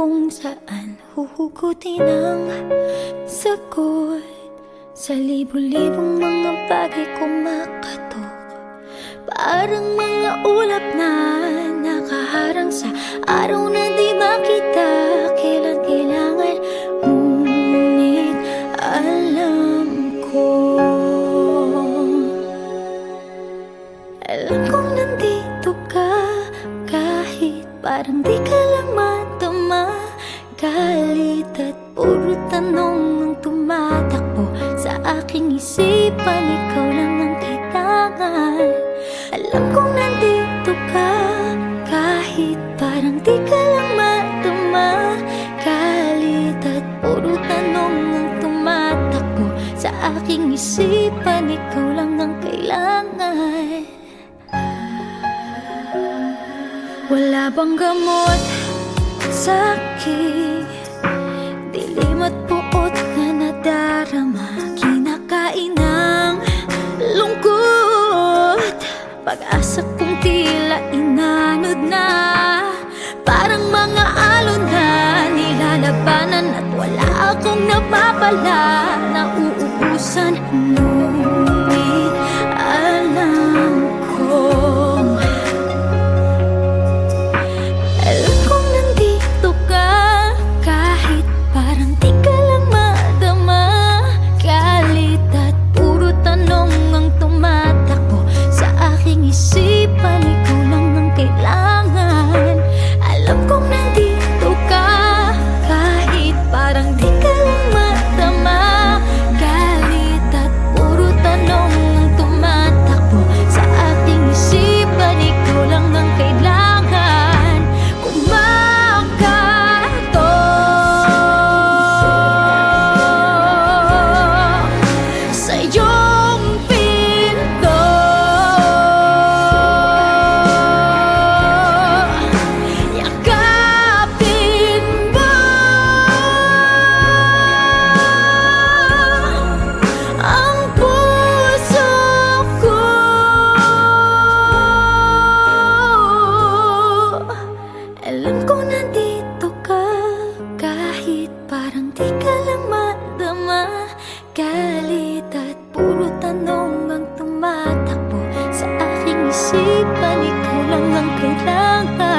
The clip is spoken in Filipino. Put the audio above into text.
kung saan huhugutin ang sagot sa libu-libong mga bagay kumakatok. Parang mga ulap na nakaharang sa araw na di makita kailan kailangan. Ngunit alam kong nandito ka, kahit parang di ka lang matama. Galit at puro tanong ang tumatakbo sa aking isipan. Ikaw lang ang kailangan. Alam kong nandito ka, kahit parang di ka lang matama. Galit at puro tanong ang tumatakbo sa aking isipan. Ikaw lang ang kailangan. Wala bang gamot sa aking dilim at puot na nadarama? Kinakain ng lungkot, pag-asa kong tila inanod na. Parang mga alon na nilalabanan at wala akong napapala na uubusan. Ngunit alam kong nandito ka, kahit parang di ka lang madama. Galit at puro tanong ang tumatakbo sa aking isipan. Ikaw lang ang kailangan. Alam kong nandito ka, kahit parang di ka lang madama. Galit at puro tanong ang tumatakbo sa aking isipan. Ikaw lang ang kailangan. Sa iyong pinto, yakapin mo ang puso ko. Alam kong nandito ka, kahit parang di ka lang madama. Galit at puro tanong ang tumatakbo sa aking isipan. Ikaw lang ang kailangan.